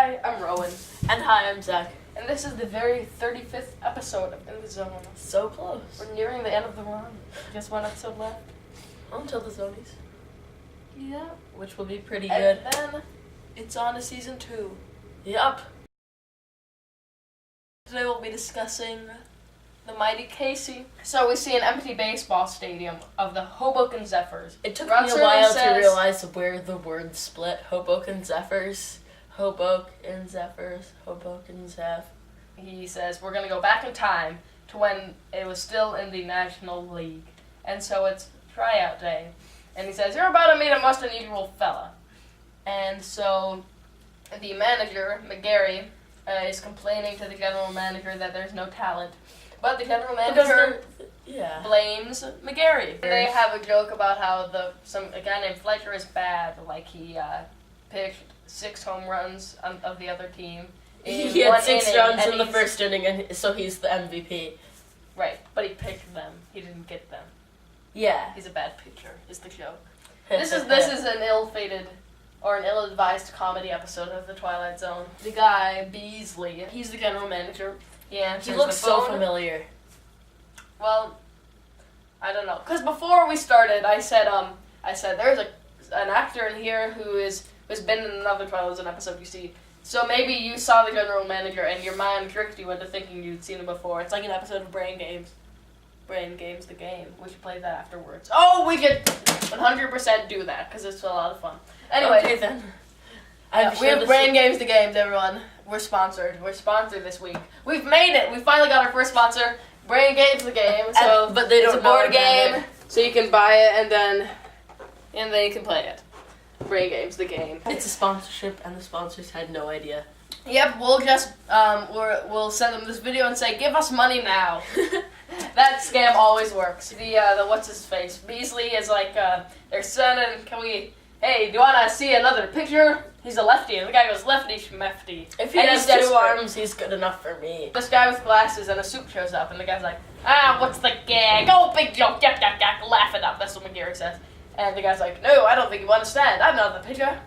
Hi, I'm Rowan. And hi, I'm Zach. And this is the very 35th episode of In the Zone. So close. We're nearing the end of the run. Just one episode left. Until the Zonies. Yeah. Which will be pretty And good. then it's on to season 2. Yup. Today we'll be discussing the mighty Casey. So we see an empty baseball stadium of the Hoboken Zephyrs. It took Rod me a while Serling to realize where the words split. Hoboken Zephyrs. Hoboken Zephyrs. Hoboken Zeph. He says, we're going to go back in time to when it was still in the National League. And so it's tryout day. And he says, you're about to meet a most unusual fella. And so the manager, McGarry, is complaining to the general manager that there's no talent. But the general manager blames McGarry. They have a joke about how a guy named Fletcher is bad. Like he pitched 6 home runs of the other team. He had 6 runs in the first inning, and so he's the MVP. Right, but he picked them. He didn't get them. Yeah. He's a bad pitcher, is the joke. This is an ill-fated or an ill-advised comedy episode of the Twilight Zone. The guy, Beasley, he's the general manager. He looks so familiar. Well, I don't know. Because before we started, I said there's an actor in here who's been in another Twilight Zone episode you see. So maybe you saw the general manager and your mind tricked you into thinking you'd seen him before. It's like an episode of Brain Games. Brain Games, the game. We should play that afterwards. Oh, we could 100% do that because it's a lot of fun. Anyway, okay, then. We have Brain Games, the games, everyone. We're sponsored. We're sponsored this week. We've made it. We finally got our first sponsor. Brain Games, the game. So, but they don't it's a board know game, so you can buy it and then you can play it. Brain Games, the game. It's a sponsorship, and the sponsors had no idea. Yep, we'll just we'll send them this video and say, give us money now. That scam always works. The what's his face? Beasley is like their son, and hey, do you wanna see another picture? He's a lefty, and the guy goes lefty schmefty. If he has 2 arms, he's good enough for me. This guy with glasses and a suit shows up, and the guy's like, what's the gag? Oh, big joke, yak, yak, yak, laugh it up. That's what McGarry says. And the guy's like, no, I don't think you understand. I'm not the pitcher.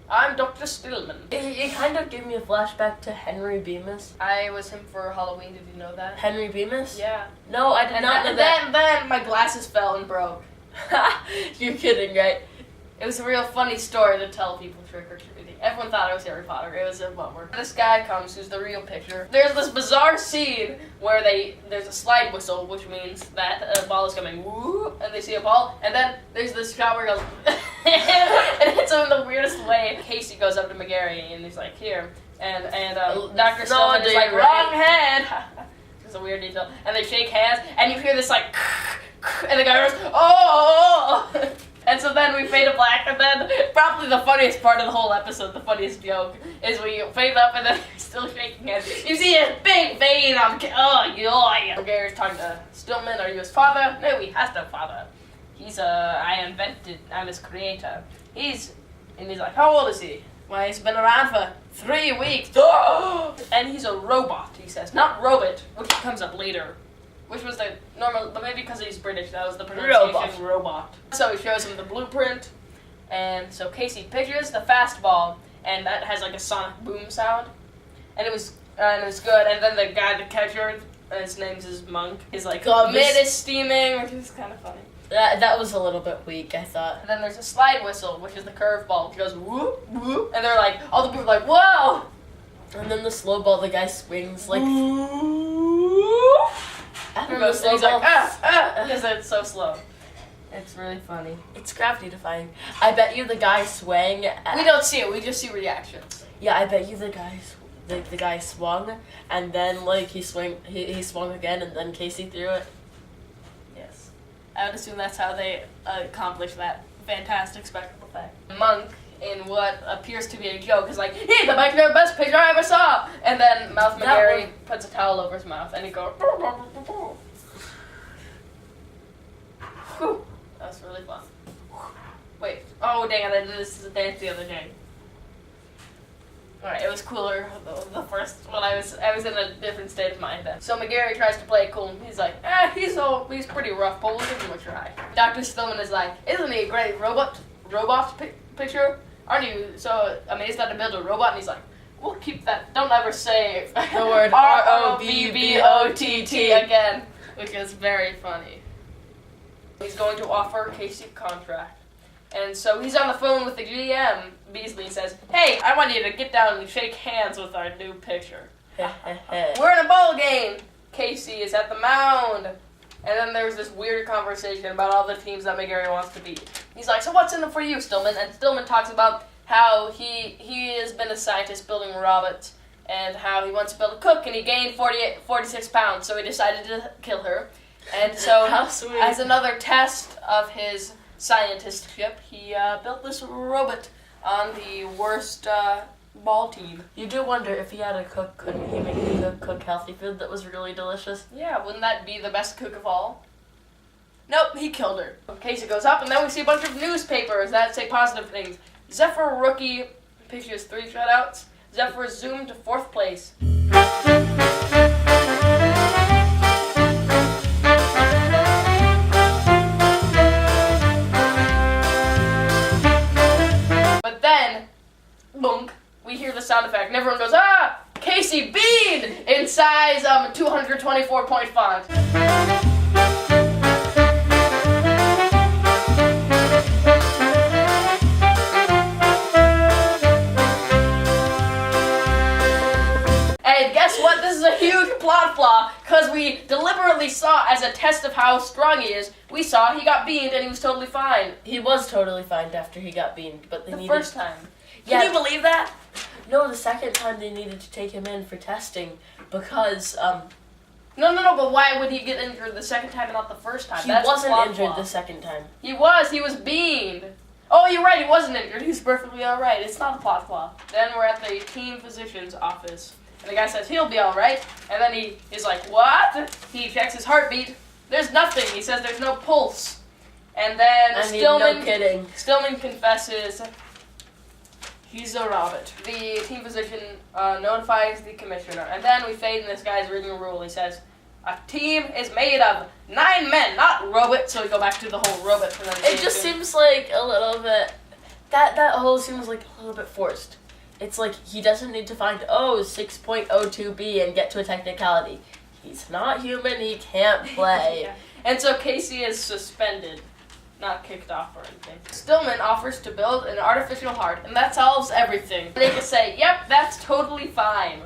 I'm Dr. Stillman. It kind of gave me a flashback to Henry Bemis. I was him for Halloween, did you know that? Henry Bemis? Yeah. No, I did not know that. Then my glasses fell and broke. You're kidding, right? It was a real funny story to tell people trick-or-treating. Everyone thought I was Harry Potter. It was a bummer. This guy comes, who's the real pitcher. There's this bizarre scene where there's a slide whistle, which means that a ball is coming, woo, and they see a ball, and then there's this shot where it goes, and it's in the weirdest way. Casey goes up to McGarry, and he's like, here, and Dr. Stillman is like, wrong hand! It's a weird detail. And they shake hands, and you hear this like, and the guy goes, oh! And so then we fade to black, and then probably the funniest part of the whole episode, the funniest joke, is we fade up and then he's still shaking hands. You see his big vein on, yeah. Gary's talking to Stillman, are you his father? No, he has no father. I'm his creator. He's like, how old is he? Well, he's been around for 3 weeks. And he's a robot, he says, not robot, which comes up later. Which was the normal, but maybe because he's British, that was the pronunciation, robot. So he shows him the blueprint, and so Casey pitches the fastball, and that has like a sonic boom sound, and it was good. And then the guy, the catcher, his name's Monk, is like, mid is steaming, which is kind of funny. That was a little bit weak, I thought. And then there's a slide whistle, which is the curveball, which goes whoop, whoop, and they're like, all the people are like, whoa! And then the slow ball, the guy swings like, I don't know, he's like, because it's so slow. It's really funny. It's gravity defying. I bet you the guy swang. We don't see it, we just see reactions. Yeah, I bet you the guy swung, and then like he swung again, and then Casey threw it. Yes. I would assume that's how they accomplished that fantastic spectacle effect. Monk, in what appears to be a joke, is like, he's the best pitcher I ever saw! And then Mouth McGarry puts a towel over his mouth, and he goes, whew. That was really fun. Wait, oh dang it, I did this as a dance the other day. Alright, it was cooler the first when I was in a different state of mind then. So McGarry tries to play it cool, and he's like, he's pretty rough, but we'll give him a try. Dr. Stillman is like, isn't he a great robot picture? Aren't you? So, I mean, he's got to build a robot, and he's like, We'll keep that. Don't ever say The word R-O-B-B-O-T-T again, which is very funny. He's going to offer Casey a contract. And so he's on the phone with the GM. Beasley says, "Hey, I want you to get down and shake hands with our new pitcher. We're in a ball game." Casey is at the mound. And then there's this weird conversation about all the teams that McGarry wants to beat. He's like, "So what's in it for you, Stillman?" And Stillman talks about how he has been a scientist building robots and how he wants to build a cook, and he gained 46 pounds, so he decided to kill her. And so, How sweet. as another test of his scientistship, he built this robot on the worst ball team. You do wonder if he had a cook, couldn't he make the cook healthy food that was really delicious? Yeah, wouldn't that be the best cook of all? Nope, he killed her. Casey goes up, and then we see a bunch of newspapers that say positive things. Zephyr rookie pitches 3 shutouts. Zephyr zoomed to 4th place. But then, boom, we hear the sound effect, and everyone goes, "Ah! Casey beamed!" in size 224-point font. Plot flaw, because we deliberately saw as a test of how strong he is, we saw he got beamed and he was totally fine. He was totally fine after he got beamed, but they The needed... first time. Yeah. Can you believe that? No, the second time they needed to take him in for testing because No, but why would he get injured the second time and not the first time? he That's wasn't plot injured flaw. the second time. He was beamed. Oh, you're right, he wasn't injured. He's perfectly alright. It's not a plot flaw. Then we're at the team physician's office. And the guy says he'll be alright. And then he's like, "What?" He checks his heartbeat. There's nothing. He says there's no pulse. And then No kidding. Stillman confesses he's a robot. The team physician notifies the commissioner. And then we fade in this guy's reading a rule. He says, "A team is made of 9 men, not robots." So we go back to the whole robot pronunciation. It just seems like a little bit... That whole seems like a little bit forced. It's like he doesn't need to find 6.02b and get to a technicality. He's not human, he can't play. Yeah. And so Casey is suspended, not kicked off or anything. Stillman offers to build an artificial heart, and that solves everything. They just say, "Yep, that's totally fine."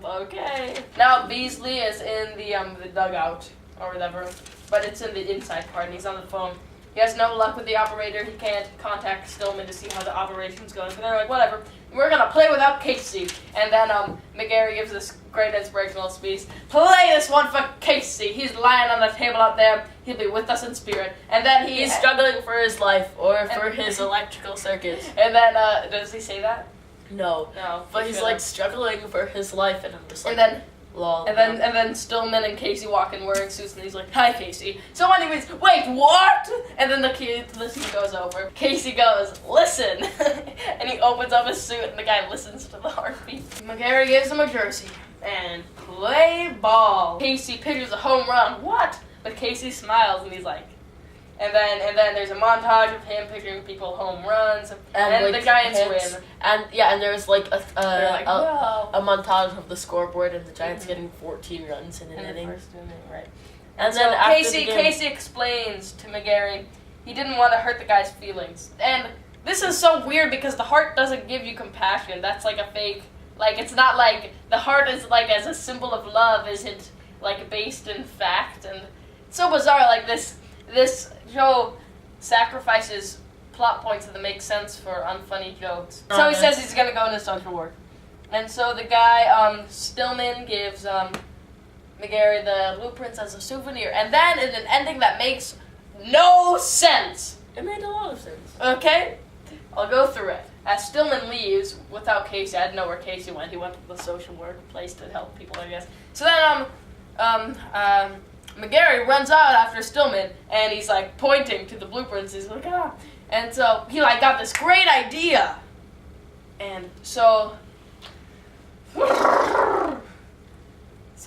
Okay. Now Beasley is in the dugout or whatever, but it's in the inside part, and he's on the phone. He has no luck with the operator. He can't contact Stillman to see how the operation's going. So they're like, "Whatever, we're gonna play without Casey." And then McGarry gives this great inspirational speech. "Play this one for Casey. He's lying on the table out there. He'll be with us in spirit." And then He's struggling for his life or for his electrical circuits. And then does he say that? No. No. But he's like struggling for his life, and I'm just like, And then lol. And then Stillman and Casey walk in wearing suits, and he's like, "Hi, Casey." So anyways, wait, what? And then the scene goes over. Casey goes, "Listen," and he opens up his suit, and the guy listens to the heartbeat. McGarry gives him a jersey and play ball. Casey pitches a home run. What? But Casey smiles, and he's like. And then there's a montage of him pitching people home runs, and like, the Giants hits. win. And there's like They're like, "Whoa." a montage of the scoreboard and the Giants getting 14 runs in an In the inning. first inning, right. And So then after Casey the game, Casey explains to McGarry he didn't want to hurt the guy's feelings. And this is so weird because the heart doesn't give you compassion. That's like a fake. Like, it's not like the heart is like as a symbol of love isn't like based in fact. And it's so bizarre. Like this show sacrifices plot points that make sense for unfunny jokes. So he says he's gonna go into social work. And so the guy, Stillman, gives McGarry the blueprints as a souvenir. And then in an ending that makes no sense. it made a lot of sense. Okay? I'll go through it. As Stillman leaves without Casey, I didn't know where Casey went. He went to the social work place to help people, I guess. So then, McGarry runs out after Stillman, and he's like pointing to the blueprints. He's like, "Ah!" And so he like got this great idea. And so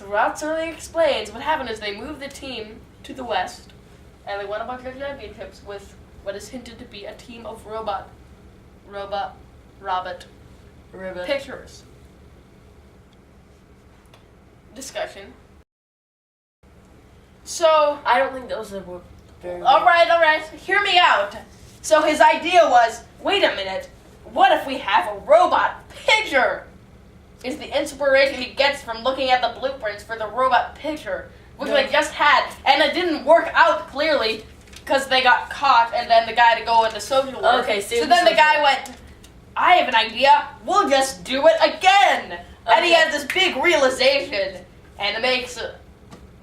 Rod Serling explains what happened is they moved the team to the west, and they won a bunch of championships with what is hinted to be a team of robot Ribbit. Pictures. Discussion. So, I don't think those were very good. alright, hear me out. So his idea was, wait a minute, what if we have a robot picture? Is the inspiration he gets from looking at the blueprints for the robot picture, which they just had, and it didn't work out clearly, because they got caught, and then the guy had to go into social work. Okay, so then the guy went, I have an idea, we'll just do it again. And he Okay. had this big realization, and it makes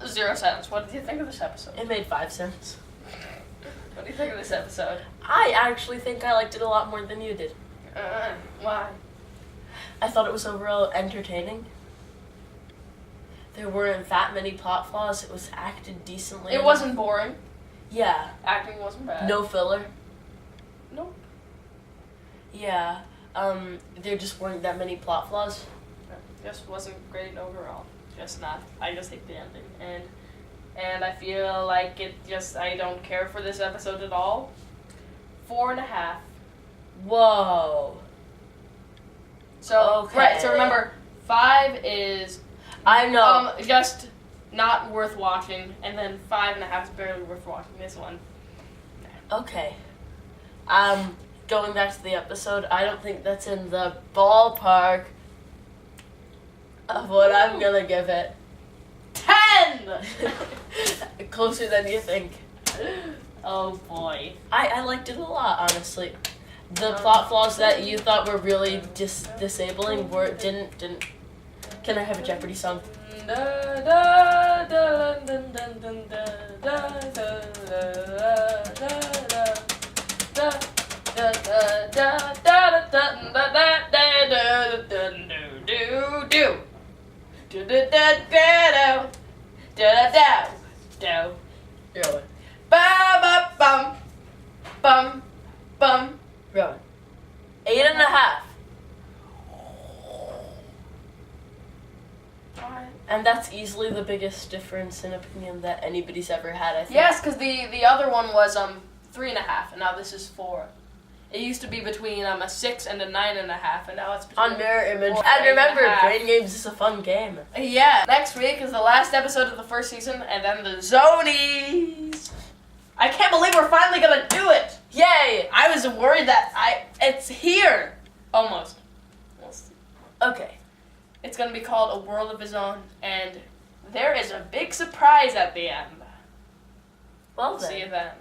0 sense. What did you think of this episode? It made 5 cents. What do you think of this episode? I actually think I liked it a lot more than you did. Why? I thought it was overall entertaining. There weren't that many plot flaws. It was acted decently. It wasn't boring. Yeah. Acting wasn't bad. No filler. Nope. Yeah. There just weren't that many plot flaws. Just wasn't great overall. Just not. I just hate the ending. And I feel like I don't care for this episode at all. 4.5. Whoa. So, Okay. right, so remember, 5 is I know. just not worth watching, and then 5.5 is barely worth watching. This one. Okay. Going back to the episode, I don't think that's in the ballpark of what I'm gonna give it. 10! Closer than you think. Oh boy. I liked it a lot, honestly. The plot flaws that you thought were really disabling didn't. Can I have a Jeopardy song? Rowan. Rowan. 8.5. And that's easily the biggest difference in opinion that anybody's ever had, I think. Yes, because the other one was 3.5, and now this is 4. It used to be between a 6 and a 9.5, and now it's between On Mirror Image. 4 And remember, 8.5. Brain Games is a fun game. Yeah. Next week is the last episode of the first season, and then the Zonies. I can't believe we're finally gonna do it. Yay! I was worried that it's here. Almost. We'll see. Okay. It's gonna be called A World of His Own, and there is a big surprise at the end. Well See then. you then.